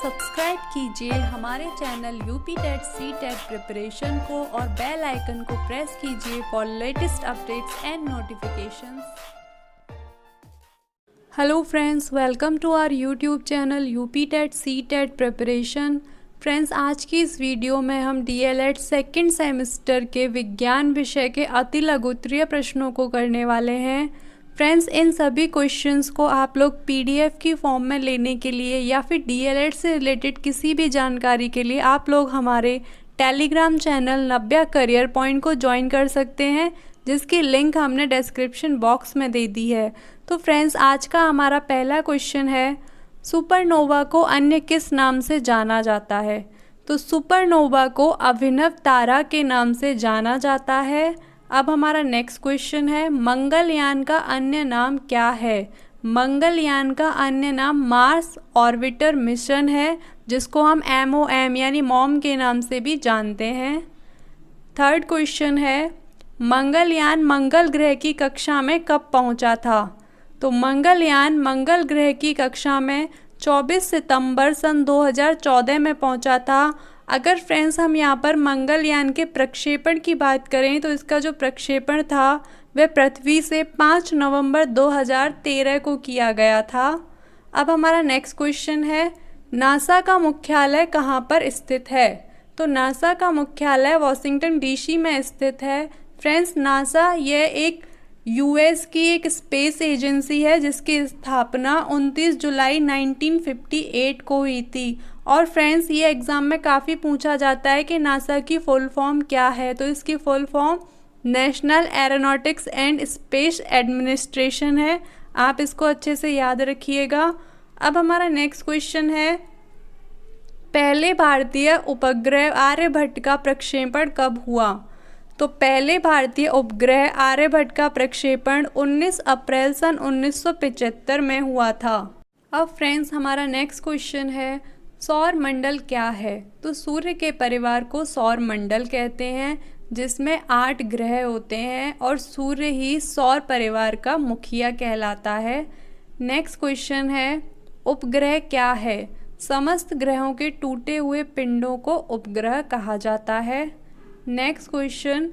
Subscribe कीजिए हमारे channel UP TET C TET preparation को और बेल आइकन को प्रेस कीजिए for latest updates and notifications. Hello friends, welcome to our YouTube channel UP TET C TET preparation. Friends, आज की इस video में हम डीएलएड सेकेंड सेमेस्टर के विज्ञान विषय के अति लघुत्तरीय प्रश्नों को करने वाले हैं। फ्रेंड्स, इन सभी क्वेश्चंस को आप लोग पीडीएफ की फॉर्म में लेने के लिए या फिर डीएलएड से रिलेटेड किसी भी जानकारी के लिए आप लोग हमारे टेलीग्राम चैनल नव्या करियर पॉइंट को ज्वाइन कर सकते हैं, जिसकी लिंक हमने डिस्क्रिप्शन बॉक्स में दे दी है। तो फ्रेंड्स, आज का हमारा पहला क्वेश्चन है, सुपरनोवा को अन्य किस नाम से जाना जाता है? तो सुपरनोवा को अभिनव तारा के नाम से जाना जाता है। अब हमारा नेक्स्ट क्वेश्चन है, मंगलयान का अन्य नाम क्या है? मंगलयान का अन्य नाम मार्स ऑर्बिटर मिशन है, जिसको हम MOM यानी मॉम के नाम से भी जानते हैं। थर्ड क्वेश्चन है, मंगलयान मंगल ग्रह की कक्षा में कब पहुंचा था? तो मंगलयान मंगल ग्रह की कक्षा में 24 सितंबर सन 2014 में पहुंचा था। अगर फ्रेंड्स हम यहाँ पर मंगलयान के प्रक्षेपण की बात करें तो इसका जो प्रक्षेपण था वह पृथ्वी से 5 नवंबर 2013 को किया गया था। अब हमारा नेक्स्ट क्वेश्चन है, नासा का मुख्यालय कहाँ पर स्थित है? तो नासा का मुख्यालय वॉशिंगटन DC में स्थित है। फ्रेंड्स, नासा यह एक US की एक स्पेस एजेंसी है जिसकी स्थापना 29 जुलाई 1958 को हुई थी। और फ्रेंड्स, ये एग्ज़ाम में काफ़ी पूछा जाता है कि नासा की फुल फॉर्म क्या है। तो इसकी full form national aeronautics and space administration है। आप इसको अच्छे से याद रखिएगा। अब हमारा नेक्स्ट क्वेश्चन है, पहले भारतीय उपग्रह आर्यभट्ट का प्रक्षेपण कब हुआ? तो पहले भारतीय उपग्रह आर्यभट्ट का प्रक्षेपण 19 अप्रैल सन 1975 में हुआ था। अब फ्रेंड्स, हमारा नेक्स्ट क्वेश्चन है, सौर मंडल क्या है? तो सूर्य के परिवार को सौर मंडल कहते हैं, जिसमें 8 ग्रह होते हैं और सूर्य ही सौर परिवार का मुखिया कहलाता है। नेक्स्ट क्वेश्चन है, उपग्रह क्या है? समस्त ग्रहों के टूटे हुए पिंडों को उपग्रह कहा जाता है। नेक्स्ट क्वेश्चन,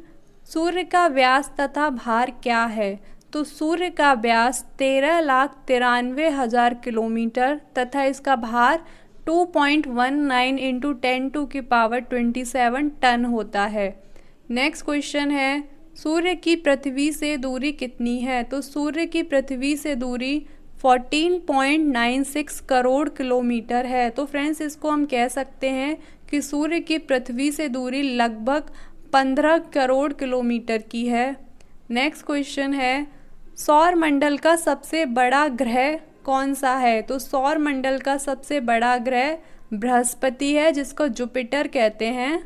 सूर्य का व्यास तथा भार क्या है? तो सूर्य का व्यास 13,93,000 किलोमीटर तथा इसका भार 2.19 इंटू 10⁻27 टन होता है। नेक्स्ट क्वेश्चन है, सूर्य की पृथ्वी से दूरी कितनी है? तो सूर्य की पृथ्वी से दूरी 14.96 करोड़ किलोमीटर है। तो फ्रेंड्स, इसको हम कह सकते हैं कि सूर्य की पृथ्वी से दूरी लगभग 15 करोड़ किलोमीटर की है। नेक्स्ट क्वेश्चन है, सौर मंडल का सबसे बड़ा ग्रह कौन सा है? तो सौर मंडल का सबसे बड़ा ग्रह बृहस्पति है, जिसको जुपिटर कहते हैं।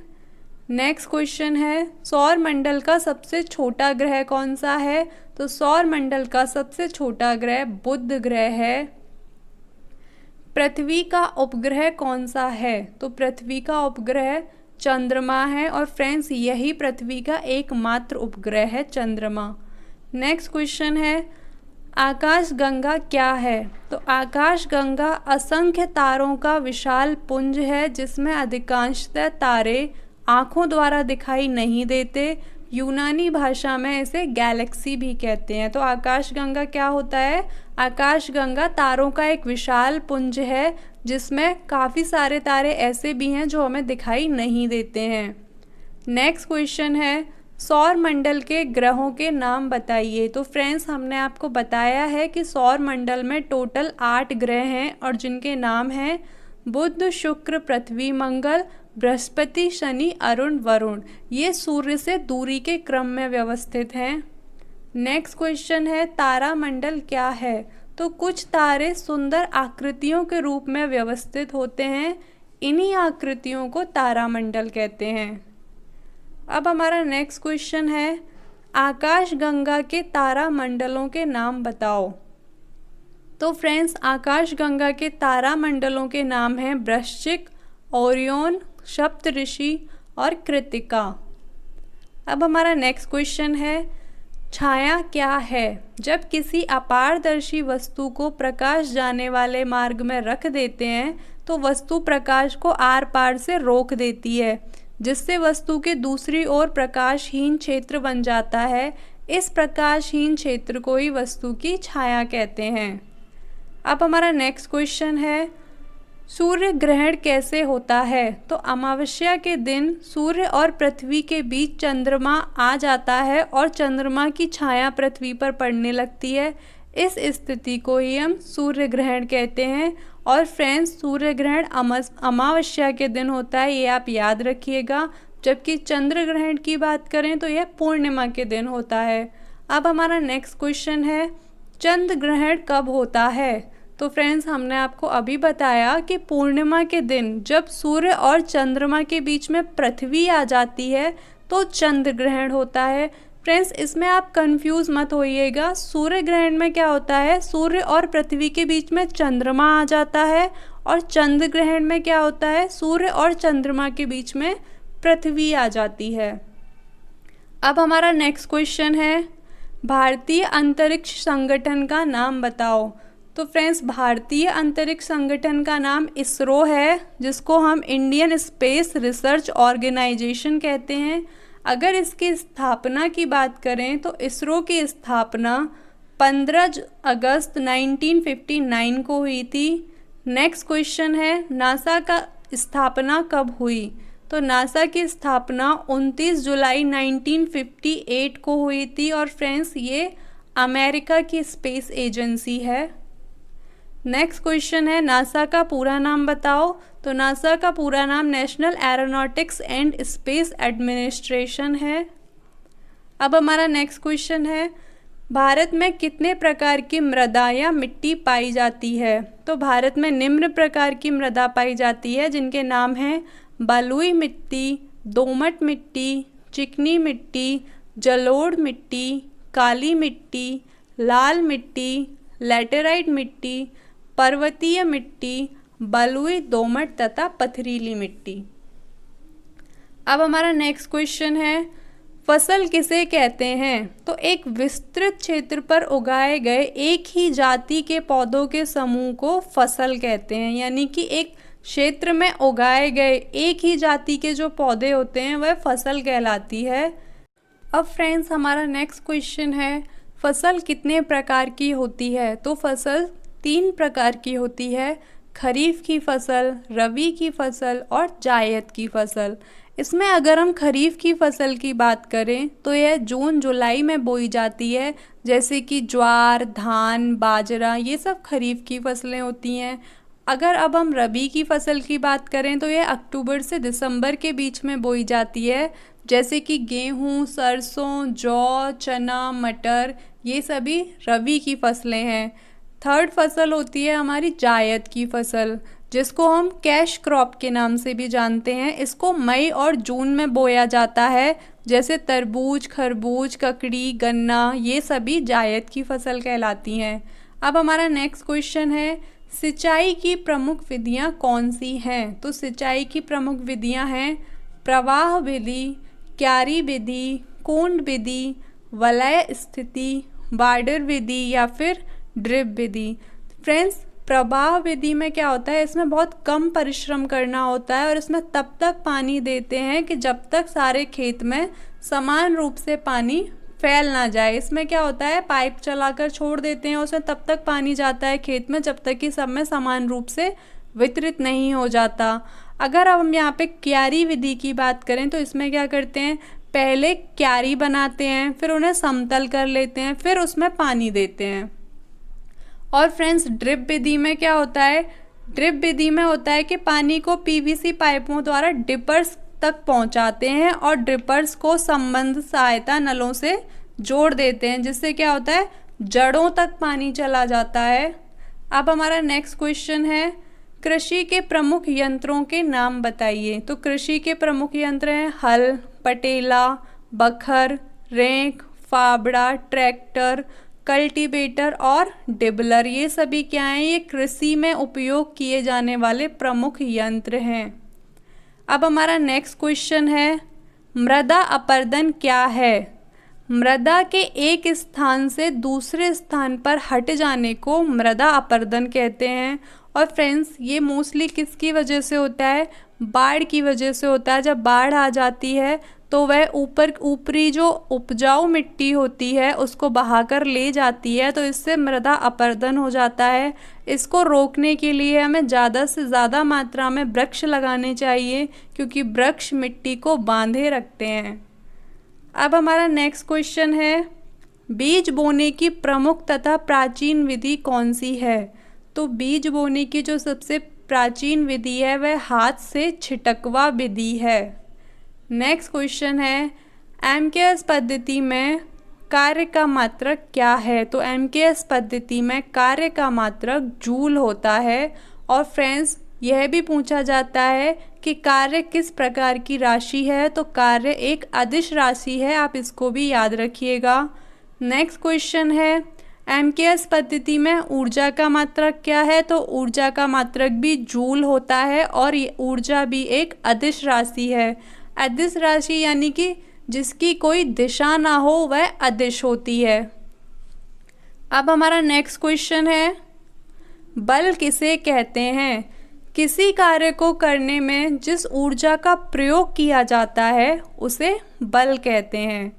नेक्स्ट क्वेश्चन है, सौर मंडल का सबसे छोटा ग्रह कौन सा है? तो सौर मंडल का सबसे छोटा ग्रह बुध ग्रह है। पृथ्वी का उपग्रह कौन सा है? तो पृथ्वी का उपग्रह चंद्रमा है और फ्रेंड्स, यही पृथ्वी का एकमात्र उपग्रह है, चंद्रमा। नेक्स्ट क्वेश्चन है, आकाशगंगा क्या है? तो आकाशगंगा असंख्य तारों का विशाल पुंज है, जिसमें अधिकांशतः तारे आँखों द्वारा दिखाई नहीं देते। यूनानी भाषा में इसे गैलेक्सी भी कहते हैं। तो आकाशगंगा क्या होता है? आकाशगंगा तारों का एक विशाल पुंज है, जिसमें काफ़ी सारे तारे ऐसे भी हैं जो हमें दिखाई नहीं देते हैं। नेक्स्ट क्वेश्चन है, सौर मंडल के ग्रहों के नाम बताइए। तो फ्रेंड्स, हमने आपको बताया है कि सौर मंडल में टोटल 8 ग्रह हैं और जिनके नाम हैं बुध, शुक्र, पृथ्वी, मंगल, बृहस्पति, शनि, अरुण, वरुण। ये सूर्य से दूरी के क्रम में व्यवस्थित हैं। नेक्स्ट क्वेश्चन है, तारामंडल क्या है? तो कुछ तारे सुंदर आकृतियों के रूप में व्यवस्थित होते हैं, इन्हीं आकृतियों को तारामंडल कहते हैं। अब हमारा नेक्स्ट क्वेश्चन है, आकाशगंगा के तारामंडलों के नाम बताओ। तो फ्रेंड्स, आकाशगंगा के तारामंडलों के नाम हैं वृश्चिक, ओरियन, सप्तऋषि और कृत्तिका। अब हमारा नेक्स्ट क्वेश्चन है, छाया क्या है? जब किसी अपारदर्शी वस्तु को प्रकाश जाने वाले मार्ग में रख देते हैं तो वस्तु प्रकाश को आर पार से रोक देती है, जिससे वस्तु के दूसरी ओर प्रकाशहीन क्षेत्र बन जाता है। इस प्रकाशहीन क्षेत्र को ही वस्तु की छाया कहते हैं। अब हमारा नेक्स्ट क्वेश्चन है, सूर्य ग्रहण कैसे होता है? तो अमावस्या के दिन सूर्य और पृथ्वी के बीच चंद्रमा आ जाता है और चंद्रमा की छाया पृथ्वी पर पड़ने लगती है। इस स्थिति को ही हम सूर्य ग्रहण कहते हैं। और फ्रेंड्स, सूर्य ग्रहण अमावस्या के दिन होता है, ये आप याद रखिएगा। जबकि चंद्र ग्रहण की बात करें तो यह पूर्णिमा के दिन होता है। अब हमारा नेक्स्ट क्वेश्चन है, चंद्र ग्रहण कब होता है? तो फ्रेंड्स, हमने आपको अभी बताया कि पूर्णिमा के दिन जब सूर्य और चंद्रमा के बीच में पृथ्वी आ जाती है तो चंद्र ग्रहण होता है। फ्रेंड्स, इसमें आप कंफ्यूज मत होइएगा। सूर्य ग्रहण में क्या होता है, सूर्य और पृथ्वी के बीच में चंद्रमा आ जाता है, और चंद्र ग्रहण में क्या होता है, सूर्य और चंद्रमा के बीच में पृथ्वी आ जाती है। अब हमारा नेक्स्ट क्वेश्चन है, भारतीय अंतरिक्ष संगठन का नाम बताओ। तो फ्रेंड्स, भारतीय अंतरिक्ष संगठन का नाम इसरो है, जिसको हम इंडियन स्पेस रिसर्च ऑर्गेनाइजेशन कहते हैं। अगर इसकी स्थापना की बात करें तो इसरो की स्थापना 15 अगस्त 1959 को हुई थी। नेक्स्ट क्वेश्चन है, नासा का स्थापना कब हुई? तो नासा की स्थापना 29 जुलाई 1958 को हुई थी। और फ्रेंड्स, ये अमेरिका की स्पेस एजेंसी है। नेक्स्ट क्वेश्चन है, नासा का पूरा नाम बताओ। तो नासा का पूरा नाम national aeronautics and space administration है। अब हमारा नेक्स्ट क्वेश्चन है, भारत में कितने प्रकार की मृदा या मिट्टी पाई जाती है? तो भारत में निम्न प्रकार की मृदा पाई जाती है, जिनके नाम हैं बलुई मिट्टी, दोमट मिट्टी, चिकनी मिट्टी, जलोढ़ मिट्टी, काली मिट्टी, लाल मिट्टी, लैटेराइट मिट्टी, पर्वतीय मिट्टी, बलुई, दोमट तथा पथरीली मिट्टी। अब हमारा नेक्स्ट क्वेश्चन है, फसल किसे कहते हैं? तो एक विस्तृत क्षेत्र पर उगाए गए एक ही जाति के पौधों के समूह को फसल कहते हैं। यानी कि एक क्षेत्र में उगाए गए एक ही जाति के जो पौधे होते हैं वह फसल कहलाती है। अब फ्रेंड्स, हमारा नेक्स्ट क्वेश्चन है, फसल कितने प्रकार की होती है? तो फसल 3 प्रकार की होती है, खरीफ की फसल, रबी की फसल और जायद की फसल। इसमें अगर हम खरीफ की फसल की बात करें तो यह जून जुलाई में बोई जाती है, जैसे कि ज्वार, धान, बाजरा, ये सब खरीफ की फसलें होती हैं। अगर अब हम रबी की फसल की बात करें तो यह अक्टूबर से दिसंबर के बीच में बोई जाती है, जैसे कि गेहूँ, सरसों, जौ, चना, मटर, ये सभी रबी की फसलें हैं। थर्ड फसल होती है हमारी जायद की फसल, जिसको हम कैश क्रॉप के नाम से भी जानते हैं। इसको मई और जून में बोया जाता है, जैसे तरबूज, खरबूज, ककड़ी, गन्ना, ये सभी जायद की फसल कहलाती हैं। अब हमारा नेक्स्ट क्वेश्चन है, सिंचाई की प्रमुख विधियां कौन सी हैं? तो सिंचाई की प्रमुख विधियां हैं प्रवाह विधि, क्यारी विधि, कुंड विधि, वलय स्थिति, बार्डर विधि या फिर ड्रिप विधि। फ्रेंड्स, प्रवाह विधि में क्या होता है, इसमें बहुत कम परिश्रम करना होता है और इसमें तब तक पानी देते हैं कि जब तक सारे खेत में समान रूप से पानी फैल ना जाए। इसमें क्या होता है, पाइप चलाकर छोड़ देते हैं, उसमें तब तक पानी जाता है खेत में जब तक कि सब में समान रूप से वितरित नहीं हो जाता। अगर अब हम यहाँ पे क्यारी विधि की बात करें तो इसमें क्या करते हैं, पहले क्यारी बनाते हैं, फिर उन्हें समतल कर लेते हैं, फिर उसमें पानी देते हैं। और फ्रेंड्स, ड्रिप विधि में क्या होता है, ड्रिप विधि में होता है कि पानी को पीवीसी पाइपों द्वारा डिपर्स तक पहुंचाते हैं और ड्रिपर्स को संबंध सहायता नलों से जोड़ देते हैं, जिससे क्या होता है, जड़ों तक पानी चला जाता है। अब हमारा नेक्स्ट क्वेश्चन है, कृषि के प्रमुख यंत्रों के नाम बताइए। तो कृषि के प्रमुख यंत्र हैं हल, पटेला, बखर, रेंक, फावड़ा, ट्रैक्टर, कल्टीवेटर और डिबलर। ये सभी क्या हैं, ये कृषि में उपयोग किए जाने वाले प्रमुख यंत्र हैं। अब हमारा नेक्स्ट क्वेश्चन है, मृदा अपरदन क्या है? मृदा के एक स्थान से दूसरे स्थान पर हट जाने को मृदा अपरदन कहते हैं। और फ्रेंड्स ये मोस्टली किसकी वजह से होता है, बाढ़ की वजह से होता है। जब बाढ़ आ जाती है तो वह ऊपरी जो उपजाऊ मिट्टी होती है उसको बहाकर ले जाती है, तो इससे मृदा अपरदन हो जाता है। इसको रोकने के लिए हमें ज़्यादा से ज़्यादा मात्रा में वृक्ष लगाने चाहिए, क्योंकि वृक्ष मिट्टी को बांधे रखते हैं। अब हमारा नेक्स्ट क्वेश्चन है, बीज बोने की प्रमुख तथा प्राचीन विधि कौन सी है। तो बीज बोने की जो सबसे प्राचीन विधि है वह हाथ से छिटकवा विधि है। नेक्स्ट क्वेश्चन है, एमकेएस पद्धति में कार्य का मात्रक क्या है। तो एमकेएस पद्धति में कार्य का मात्रक जूल होता है। और फ्रेंड्स यह भी पूछा जाता है कि कार्य किस प्रकार की राशि है। तो कार्य एक अदिश राशि है, आप इसको भी याद रखिएगा। नेक्स्ट क्वेश्चन है, एमकेएस पद्धति में ऊर्जा का मात्रक क्या है। तो ऊर्जा का मात्रक भी जूल होता है और ये ऊर्जा भी एक अदिश राशि है। अदिश राशि यानी कि जिसकी कोई दिशा ना हो वह अदिश होती है। अब हमारा नेक्स्ट क्वेश्चन है, बल किसे कहते हैं। किसी कार्य को करने में जिस ऊर्जा का प्रयोग किया जाता है उसे बल कहते हैं।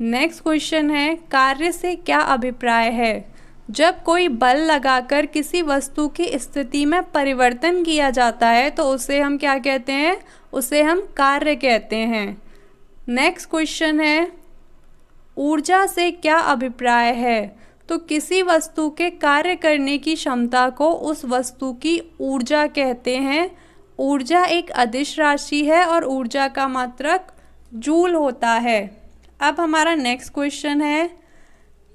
नेक्स्ट क्वेश्चन है, कार्य से क्या अभिप्राय है। जब कोई बल लगाकर किसी वस्तु की स्थिति में परिवर्तन किया जाता है तो उसे हम क्या कहते हैं, उसे हम कार्य कहते हैं। नेक्स्ट क्वेश्चन है, ऊर्जा से क्या अभिप्राय है। तो किसी वस्तु के कार्य करने की क्षमता को उस वस्तु की ऊर्जा कहते हैं। ऊर्जा एक अदिश राशि है और ऊर्जा का मात्रक जूल होता है। अब हमारा नेक्स्ट क्वेश्चन है,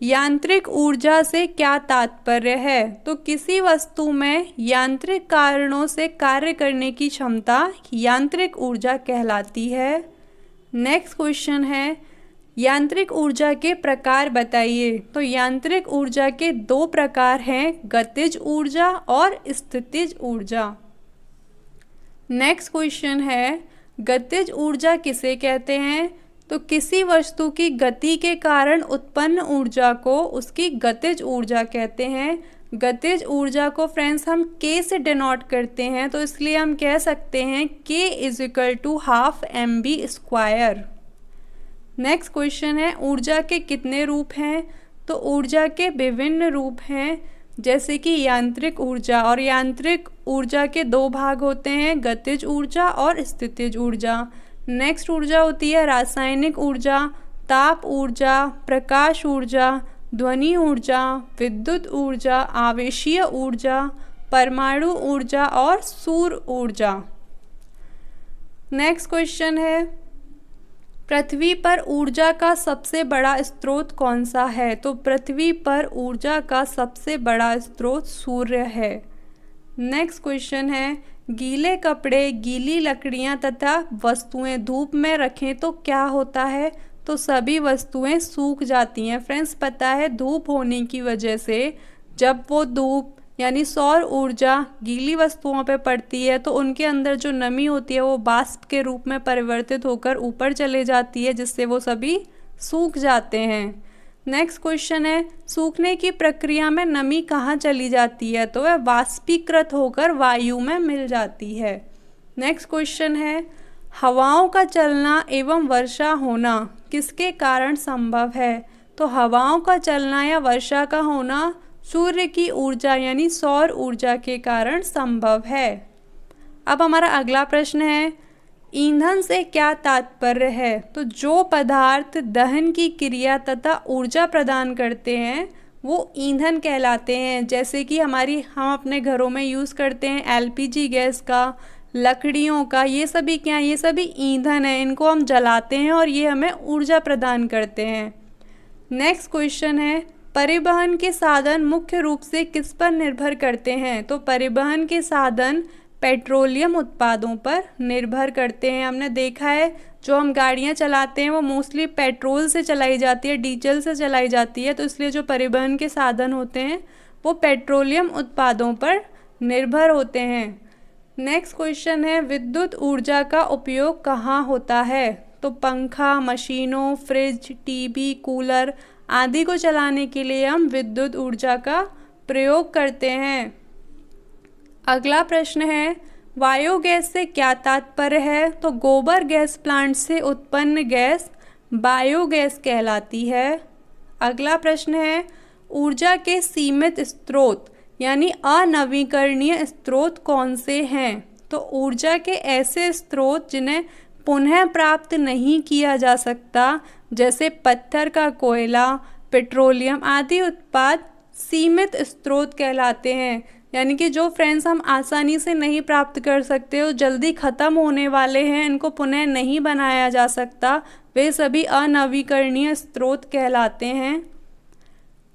यांत्रिक ऊर्जा से क्या तात्पर्य है। तो किसी वस्तु में यांत्रिक कारणों से कार्य करने की क्षमता यांत्रिक ऊर्जा कहलाती है। नेक्स्ट क्वेश्चन है, यांत्रिक ऊर्जा के प्रकार बताइए। तो यांत्रिक ऊर्जा के दो प्रकार हैं, गतिज ऊर्जा और स्थितिज ऊर्जा। नेक्स्ट क्वेश्चन है, गतिज ऊर्जा किसे कहते हैं। तो किसी वस्तु की गति के कारण उत्पन्न ऊर्जा को उसकी गतिज ऊर्जा कहते हैं। गतिज ऊर्जा को फ्रेंड्स हम K से डिनोट करते हैं, तो इसलिए हम कह सकते हैं K = ½ mv²। नेक्स्ट क्वेश्चन है, ऊर्जा के कितने रूप हैं। तो ऊर्जा के विभिन्न रूप हैं, जैसे कि यांत्रिक ऊर्जा। और यांत्रिक ऊर्जा के दो भाग होते हैं, गतिज ऊर्जा और स्थितिज ऊर्जा। नेक्स्ट ऊर्जा होती है रासायनिक ऊर्जा, ताप ऊर्जा, प्रकाश ऊर्जा, ध्वनि ऊर्जा, विद्युत ऊर्जा, आवेशीय ऊर्जा, परमाणु ऊर्जा और सौर ऊर्जा। नेक्स्ट क्वेश्चन है, पृथ्वी पर ऊर्जा का सबसे बड़ा स्रोत कौन सा है। तो पृथ्वी पर ऊर्जा का सबसे बड़ा स्रोत सूर्य है। नेक्स्ट क्वेश्चन है, गीले कपड़े, गीली लकड़ियाँ तथा वस्तुएं धूप में रखें तो क्या होता है। तो सभी वस्तुएं सूख जाती हैं। फ्रेंड्स पता है धूप होने की वजह से जब वो धूप यानी सौर ऊर्जा गीली वस्तुओं पे पड़ती है तो उनके अंदर जो नमी होती है वो वाष्प के रूप में परिवर्तित होकर ऊपर चले जाती है, जिससे वो सभी सूख जाते हैं। नेक्स्ट क्वेश्चन है, सूखने की प्रक्रिया में नमी कहाँ चली जाती है। तो वह वाष्पीकृत होकर वायु में मिल जाती है। नेक्स्ट क्वेश्चन है, हवाओं का चलना एवं वर्षा होना किसके कारण संभव है। तो हवाओं का चलना या वर्षा का होना सूर्य की ऊर्जा यानी सौर ऊर्जा के कारण संभव है। अब हमारा अगला प्रश्न है, ईंधन से क्या तात्पर्य है। तो जो पदार्थ दहन की क्रिया तथा ऊर्जा प्रदान करते हैं वो ईंधन कहलाते हैं। जैसे कि हम अपने घरों में यूज़ करते हैं एलपीजी गैस का, लकड़ियों का, ये सभी क्या है, ये सभी ईंधन है। इनको हम जलाते हैं और ये हमें ऊर्जा प्रदान करते हैं। नेक्स्ट क्वेश्चन है, परिवहन के साधन मुख्य रूप से किस पर निर्भर करते हैं। तो परिवहन के साधन पेट्रोलियम उत्पादों पर निर्भर करते हैं। हमने देखा है जो हम गाड़ियां चलाते हैं वो मोस्टली पेट्रोल से चलाई जाती है, डीजल से चलाई जाती है, तो इसलिए जो परिवहन के साधन होते हैं वो पेट्रोलियम उत्पादों पर निर्भर होते हैं। नेक्स्ट क्वेश्चन है, विद्युत ऊर्जा का उपयोग कहाँ होता है। तो पंखा, मशीनों, फ्रिज, टीवी, कूलर आदि को चलाने के लिए हम विद्युत ऊर्जा का प्रयोग करते हैं। अगला प्रश्न है, बायोगैस से क्या तात्पर्य है? तो गोबर गैस प्लांट से उत्पन्न गैस बायोगैस कहलाती है। अगला प्रश्न है, ऊर्जा के सीमित स्रोत यानी अनवीकरणीय स्रोत कौन से हैं? तो ऊर्जा के ऐसे स्रोत जिन्हें पुनः प्राप्त नहीं किया जा सकता, जैसे पत्थर का कोयला, पेट्रोलियम आदि उत्पाद सीमित स्रोत कहलाते हैं। यानी कि जो फ्रेंड्स हम आसानी से नहीं प्राप्त कर सकते हो, जल्दी ख़त्म होने वाले हैं, इनको पुनः नहीं बनाया जा सकता, वे सभी अनवीकरणीय स्रोत कहलाते हैं।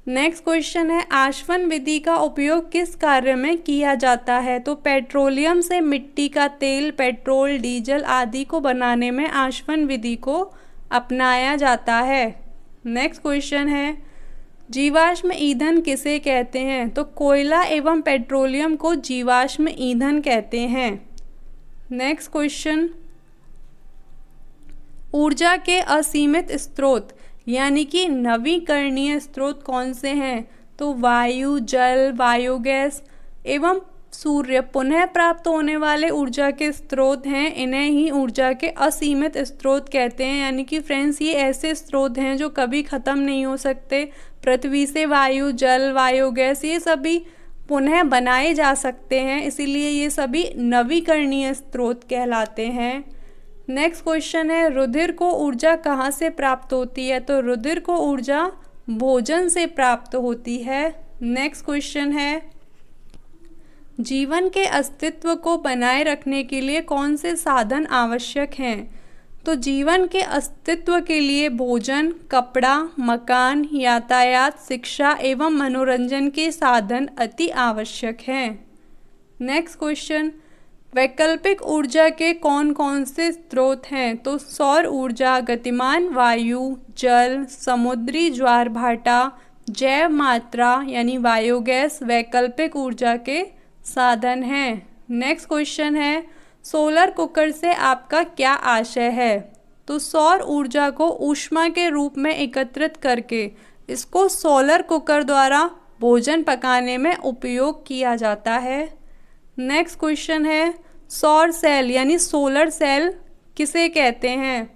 नेक्स्ट क्वेश्चन है, आश्वन विधि का उपयोग किस कार्य में किया जाता है? तो पेट्रोलियम से मिट्टी का तेल, पेट्रोल, डीजल आदि को बनाने में आश्वन विधि को अपनाया जाता है। नेक्स्ट क्वेश्चन है, जीवाश्म ईंधन किसे कहते हैं? तो कोयला एवं पेट्रोलियम को जीवाश्म ईंधन कहते हैं। नेक्स्ट क्वेश्चन, ऊर्जा के असीमित स्रोत यानी कि नवीकरणीय स्रोत कौन से हैं? तो वायु, जल, बायोगैस एवं सूर्य पुनः प्राप्त होने वाले ऊर्जा के स्रोत हैं, इन्हें ही ऊर्जा के असीमित स्रोत कहते हैं। यानी कि फ्रेंड्स ये ऐसे स्रोत हैं जो कभी ख़त्म नहीं हो सकते। पृथ्वी से वायु, जल, बायोगैस ये सभी पुनः बनाए जा सकते हैं, इसीलिए ये सभी नवीकरणीय स्रोत कहलाते हैं। नेक्स्ट क्वेश्चन है, रुधिर को ऊर्जा कहाँ से प्राप्त होती है? तो रुधिर को ऊर्जा भोजन से प्राप्त होती है। नेक्स्ट क्वेश्चन है, जीवन के अस्तित्व को बनाए रखने के लिए कौन से साधन आवश्यक हैं? तो जीवन के अस्तित्व के लिए भोजन, कपड़ा, मकान, यातायात, शिक्षा एवं मनोरंजन के साधन अति आवश्यक हैं। नेक्स्ट क्वेश्चन, वैकल्पिक ऊर्जा के कौन कौन से स्रोत हैं? तो सौर ऊर्जा, गतिमान वायु, जल, समुद्री ज्वार भाटा, जैव मात्रा यानी बायोगैस वैकल्पिक ऊर्जा के साधन हैं। नेक्स्ट क्वेश्चन है, सोलर कुकर से आपका क्या आशय है? तो सौर ऊर्जा को ऊष्मा के रूप में एकत्रित करके इसको सोलर कुकर द्वारा भोजन पकाने में उपयोग किया जाता है। नेक्स्ट क्वेश्चन है, सौर सेल यानी सोलर सेल किसे कहते हैं?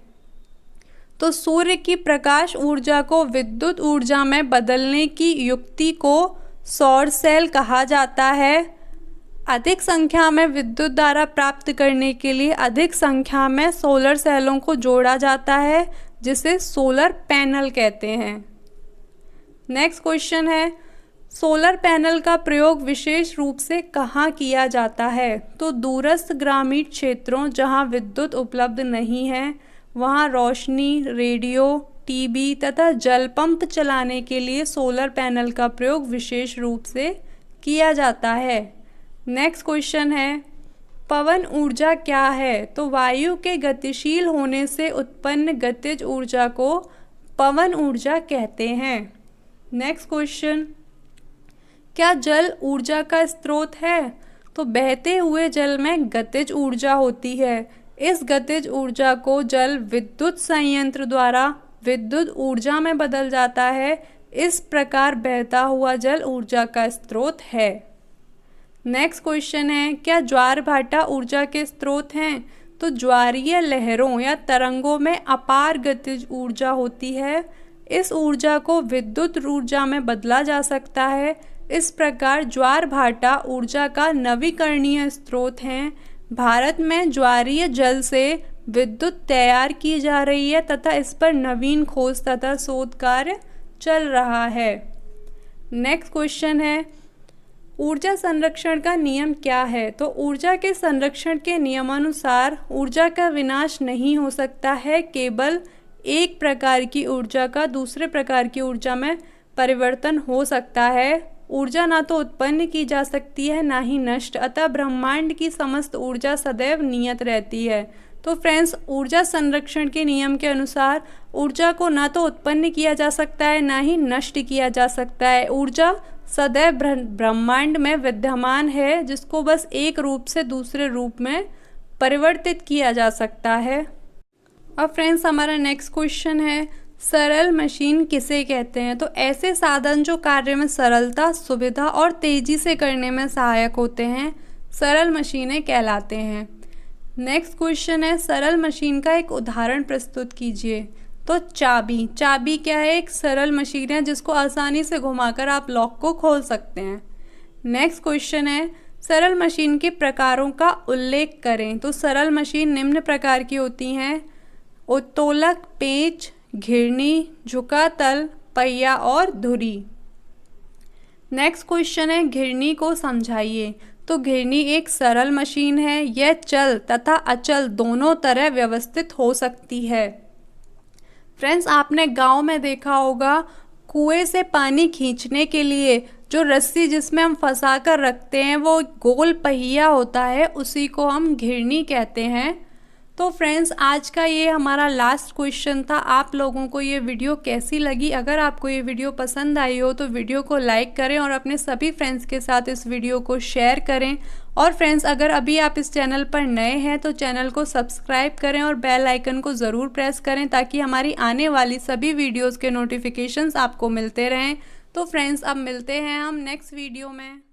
तो सूर्य की प्रकाश ऊर्जा को विद्युत ऊर्जा में बदलने की युक्ति को सौर सेल कहा जाता है। अधिक संख्या में विद्युत धारा प्राप्त करने के लिए अधिक संख्या में सोलर सेलों को जोड़ा जाता है, जिसे सोलर पैनल कहते हैं। नेक्स्ट क्वेश्चन है, सोलर पैनल का प्रयोग विशेष रूप से कहाँ किया जाता है? तो दूरस्थ ग्रामीण क्षेत्रों जहाँ विद्युत उपलब्ध नहीं है, वहाँ रोशनी, रेडियो, टीवी तथा जल पंप चलाने के लिए सोलर पैनल का प्रयोग विशेष रूप से किया जाता है। नेक्स्ट क्वेश्चन है, पवन ऊर्जा क्या है? तो वायु के गतिशील होने से उत्पन्न गतिज ऊर्जा को पवन ऊर्जा कहते हैं। नेक्स्ट क्वेश्चन, क्या जल ऊर्जा का स्रोत है? तो बहते हुए जल में गतिज ऊर्जा होती है। इस गतिज ऊर्जा को जल विद्युत संयंत्र द्वारा विद्युत ऊर्जा में बदल जाता है। इस प्रकार बहता हुआ जल ऊर्जा का स्रोत है। नेक्स्ट क्वेश्चन है, क्या ज्वार भाटा ऊर्जा के स्रोत हैं? तो ज्वारीय लहरों या तरंगों में अपार गतिज ऊर्जा होती है। इस ऊर्जा को विद्युत ऊर्जा में बदला जा सकता है। इस प्रकार ज्वार भाटा ऊर्जा का नवीकरणीय स्रोत हैं। भारत में ज्वारीय जल से विद्युत तैयार की जा रही है तथा इस पर नवीन खोज तथा शोध कार्य चल रहा है। नेक्स्ट क्वेश्चन है, ऊर्जा संरक्षण का नियम क्या है? तो ऊर्जा के संरक्षण के नियमानुसार ऊर्जा का विनाश नहीं हो सकता है, केवल एक प्रकार की ऊर्जा का दूसरे प्रकार की ऊर्जा में परिवर्तन हो सकता है। ऊर्जा ना तो उत्पन्न की जा सकती है ना ही नष्ट, अतः ब्रह्मांड की समस्त ऊर्जा सदैव नियत रहती है। तो फ्रेंड्स, ऊर्जा संरक्षण के नियम के अनुसार ऊर्जा को ना तो उत्पन्न किया जा सकता है ना ही नष्ट किया जा सकता है। ऊर्जा सदैव ब्रह्मांड में विद्यमान है, जिसको बस एक रूप से दूसरे रूप में परिवर्तित किया जा सकता है। अब फ्रेंड्स, हमारा नेक्स्ट क्वेश्चन है, सरल मशीन किसे कहते हैं? तो ऐसे साधन जो कार्य में सरलता, सुविधा और तेजी से करने में सहायक होते हैं। सरल मशीनें कहलाते हैं। नेक्स्ट क्वेश्चन है, सरल मशीन का एक उदाहरण प्रस्तुत कीजिए। तो चाबी, चाबी क्या है? एक सरल मशीन है जिसको आसानी से घुमाकर आप लॉक को खोल सकते हैं। नेक्स्ट क्वेश्चन है, सरल मशीन के प्रकारों का उल्लेख करें। तो सरल मशीन निम्न प्रकार की होती हैं: उत्तोलक, पेंच, घिरनी, झुका तल, पहिया और धुरी। नेक्स्ट क्वेश्चन है, घिरनी को समझाइए। तो घिरनी एक सरल मशीन है, यह चल तथा अचल दोनों तरह व्यवस्थित हो सकती है। फ्रेंड्स, आपने गांव में देखा होगा, कुएं से पानी खींचने के लिए जो रस्सी जिसमें हम फंसा कर रखते हैं वो गोल पहिया होता है, उसी को हम घिरनी कहते हैं। तो फ्रेंड्स, आज का ये हमारा लास्ट क्वेश्चन था। आप लोगों को ये वीडियो कैसी लगी? अगर आपको ये वीडियो पसंद आई हो तो वीडियो को लाइक करें और अपने सभी फ्रेंड्स के साथ इस वीडियो को शेयर करें। और फ्रेंड्स, अगर अभी आप इस चैनल पर नए हैं तो चैनल को सब्सक्राइब करें और बेल आइकन को ज़रूर प्रेस करें ताकि हमारी आने वाली सभी वीडियोज़ के नोटिफिकेशंस आपको मिलते रहें। तो फ्रेंड्स, अब मिलते हैं हम नेक्स्ट वीडियो में।